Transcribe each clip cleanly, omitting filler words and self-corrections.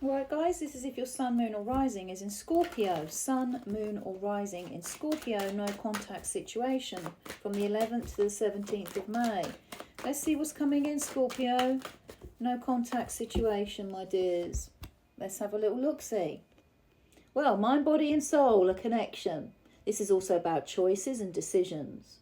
Alright guys, this is if your sun, moon or rising is in Scorpio. Sun, moon or rising in Scorpio, no contact situation from the 11th to the 17th of May. Let's see what's coming in, Scorpio. No contact situation, my dears. Let's have a little look-see. Well, mind, body and soul, a connection. This is also about choices and decisions.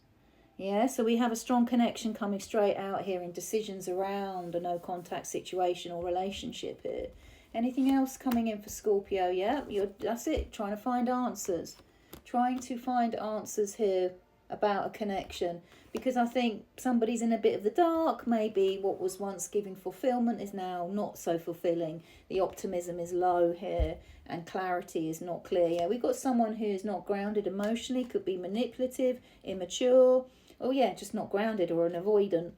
Yeah, so we have a strong connection coming straight out here in decisions around a no contact situation or relationship here. Anything else coming in for Scorpio? Yeah, that's it. Trying to find answers. Trying to find answers here about a connection. Because I think somebody's in a bit of the dark. Maybe what was once giving fulfillment is now not so fulfilling. The optimism is low here and clarity is not clear. Yeah, we've got someone who is not grounded emotionally. Could be manipulative, immature. Oh yeah, just not grounded or an avoidant.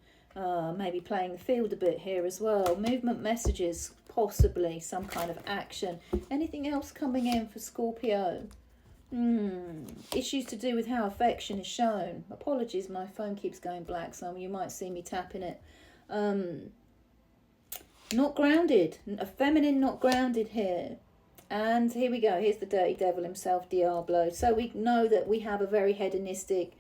Maybe playing the field a bit here as well. Movement messages, possibly some kind of action. Anything else coming in for Scorpio? Issues to do with how affection is shown. Apologies, my phone keeps going black, so you might see me tapping it. Not grounded. A feminine not grounded here. And here we go. Here's the dirty devil himself, Diablo. So we know that we have a very hedonistic,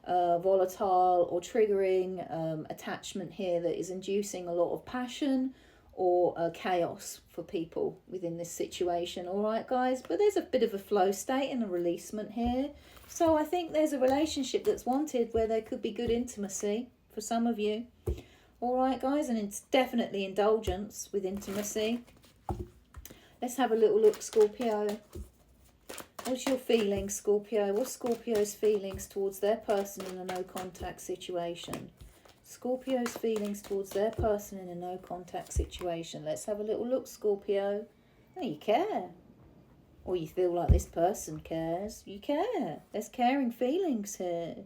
volatile or triggering attachment here that is inducing a lot of passion or chaos for people within this situation. All right, guys, but there's a bit of a flow state and a releasement here. So I think there's a relationship that's wanted where there could be good intimacy for some of you. All right, guys, and it's definitely indulgence with intimacy. Let's have a little look, Scorpio. What's your feelings, Scorpio? What's Scorpio's feelings towards their person in a no-contact situation? Scorpio's feelings towards their person in a no-contact situation. Let's have a little look, Scorpio. Oh, you care. Or you feel like this person cares. You care. There's caring feelings here.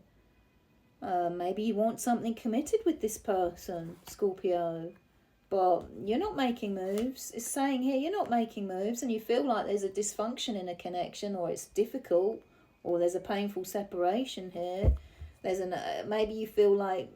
Maybe you want something committed with this person, Scorpio. But you're not making moves. It's saying here you're not making moves and you feel like there's a dysfunction in a connection or it's difficult or there's a painful separation here. There's maybe you feel like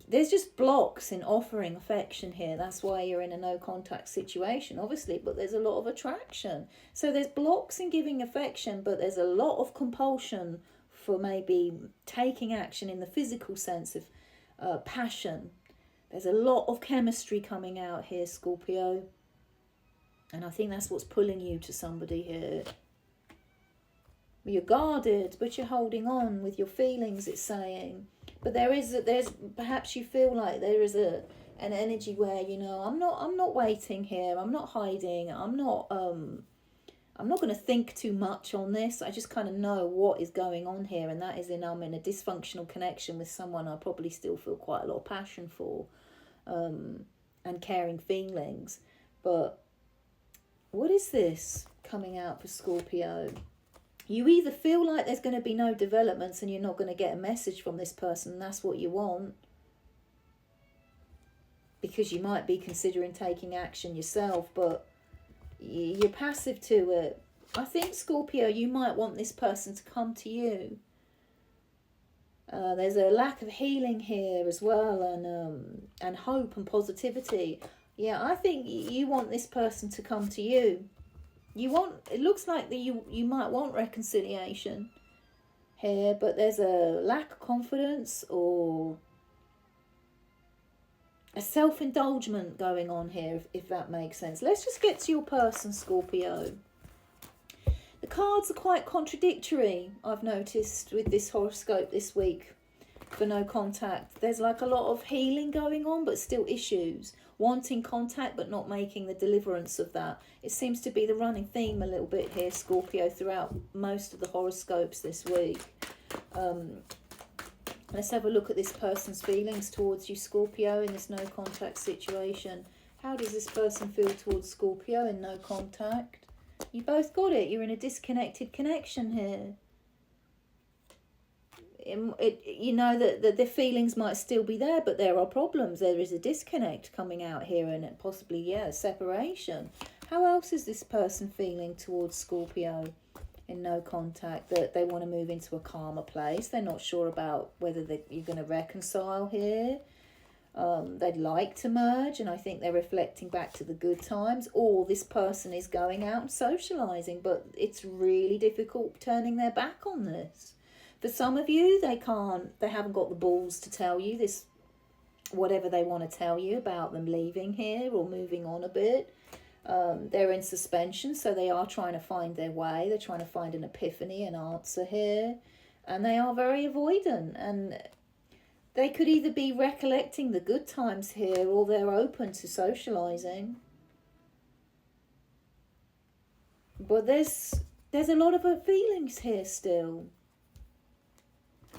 there's just blocks in offering affection here. That's why you're in a no contact situation, obviously, but there's a lot of attraction. So there's blocks in giving affection, but there's a lot of compulsion for maybe taking action in the physical sense of passion. There's a lot of chemistry coming out here, Scorpio. And I think that's what's pulling you to somebody here. You're guarded, but you're holding on with your feelings, it's saying. But there's perhaps you feel like there is an energy where, you know, I'm not waiting here. I'm not hiding. I'm not going to think too much on this. I just kind of know what is going on here, and that is I'm in a dysfunctional connection with someone I probably still feel quite a lot of passion for, and caring feelings. But what is this coming out for Scorpio? You either feel like there's going to be no developments and you're not going to get a message from this person, and that's what you want, because you might be considering taking action yourself, but you're passive to it. I think, Scorpio, you might want this person to come to you. There's a lack of healing here as well, and hope and positivity. Yeah, I think you want this person to come to you. It looks like that you might want reconciliation here, but there's a lack of confidence or a self-indulgence going on here, if that makes sense. Let's just get to your person, Scorpio. The cards are quite contradictory, I've noticed, with this horoscope this week for no contact. There's like a lot of healing going on, but still issues. Wanting contact, but not making the deliverance of that. It seems to be the running theme a little bit here, Scorpio, throughout most of the horoscopes this week. Let's have a look at this person's feelings towards you, Scorpio, in this no contact situation. How does this person feel towards Scorpio in no contact? You both got it. You're in a disconnected connection here. You know that the feelings might still be there, but there are problems. There is a disconnect coming out here, and possibly, yeah, separation. How else is this person feeling towards Scorpio in no contact? That they want to move into a calmer place. They're not sure about whether you're going to reconcile here. They'd like to merge, and I think they're reflecting back to the good times, or this person is going out and socializing, but it's really difficult turning their back on this. For some of you, they haven't got the balls to tell you this, whatever they want to tell you about them leaving here or moving on a bit. They're in suspension, so they are trying to find their way. They're trying to find an epiphany, an answer here, and they are very avoidant, and they could either be recollecting the good times here, or they're open to socializing. But there's a lot of feelings here still.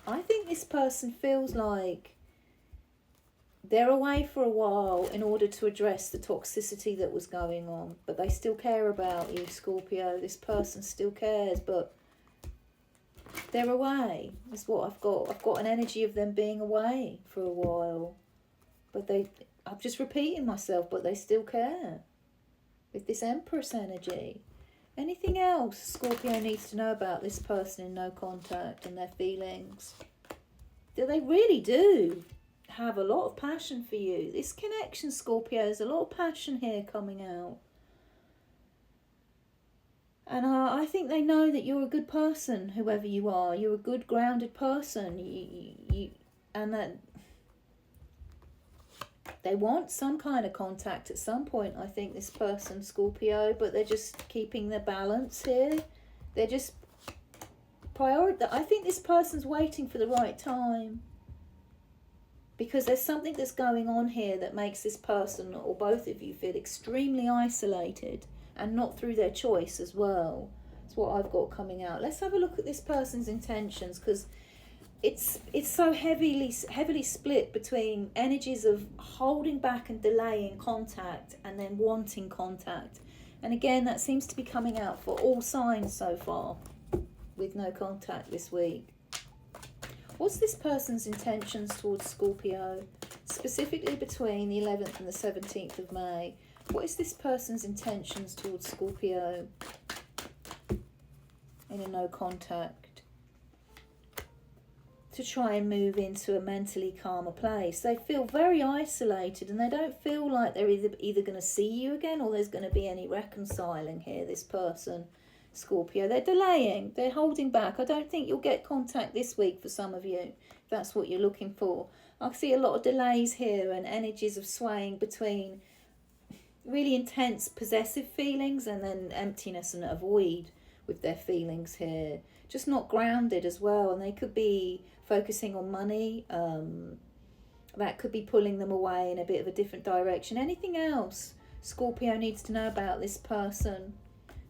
I think this person feels like they're away for a while in order to address the toxicity that was going on, but they still care about you, Scorpio. This person still cares, but they're away. That's what I've got. I've got an energy of them being away for a while. But I'm just repeating myself, but they still care. With this Empress energy. Anything else Scorpio needs to know about this person in no contact and their feelings? They really do have a lot of passion for you. This connection, Scorpio, there's a lot of passion here coming out. And I think they know that you're a good person, whoever you are. You're a good, grounded person. And that they want some kind of contact at some point, I think, this person, Scorpio, but they're just keeping their balance here. They're just I think this person's waiting for the right time. Because there's something that's going on here that makes this person, or both of you, feel extremely isolated. And not through their choice as well. That's what I've got coming out. Let's have a look at this person's intentions, because it's so heavily split between energies of holding back and delaying contact and then wanting contact. And again, that seems to be coming out for all signs so far with no contact this week. What's this person's intentions towards Scorpio, specifically between the 11th and the 17th of May? What is this person's intentions towards Scorpio in a no contact? To try and move into a mentally calmer place. They feel very isolated, and they don't feel like they're either going to see you again, or there's going to be any reconciling here, this person, Scorpio. They're delaying, they're holding back. I don't think you'll get contact this week for some of you, if that's what you're looking for. I see a lot of delays here and energies of swaying between really intense possessive feelings and then emptiness and a void with their feelings here. Just not grounded as well, and they could be focusing on money. That could be pulling them away in a bit of a different direction. Anything else Scorpio needs to know about this person,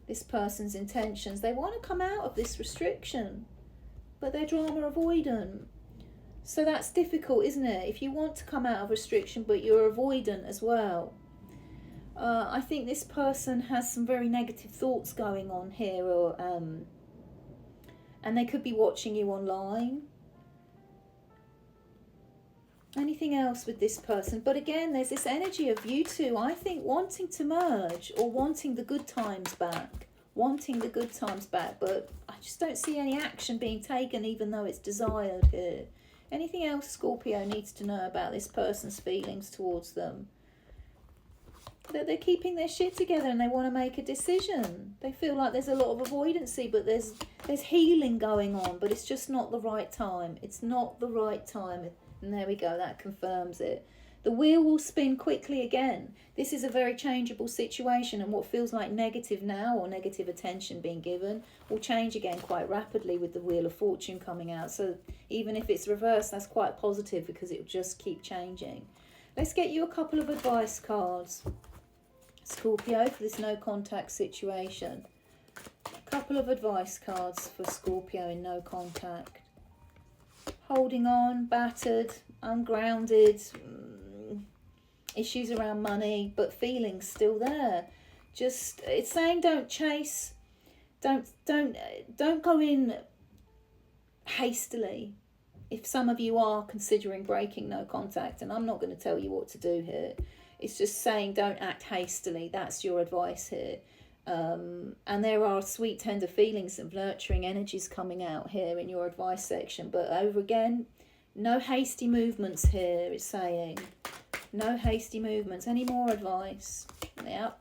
this person's intentions? They want to come out of this restriction, but they're drama avoidant. So that's difficult, isn't it? If you want to come out of restriction, but you're avoidant as well. I think this person has some very negative thoughts going on here, or and they could be watching you online. Anything else with this person? But again, there's this energy of you two, I think, wanting to merge or wanting the good times back. Wanting the good times back, but I just don't see any action being taken, even though it's desired here. Anything else Scorpio needs to know about this person's feelings towards them? That they're keeping their shit together and they want to make a decision. They feel like there's a lot of avoidancy, but there's healing going on, but it's just not the right time. It's not the right time. And there we go, that confirms it. The wheel will spin quickly again. This is a very changeable situation, and what feels like negative now, or negative attention being given, will change again quite rapidly with the Wheel of Fortune coming out. So even if it's reversed, that's quite positive, because it will just keep changing. Let's get you a couple of advice cards, Scorpio, for this no contact situation. A couple of advice cards for Scorpio in no contact. Holding on, battered, ungrounded, issues around money, but feelings still there. Just, it's saying don't chase, don't go in hastily. If some of you are considering breaking no contact, and I'm not going to tell you what to do here, it's just saying don't act hastily. That's your advice here. And there are sweet, tender feelings and nurturing energies coming out here in your advice section. But over again, No hasty movements here, it's saying. No hasty movements. Any more advice? Yep.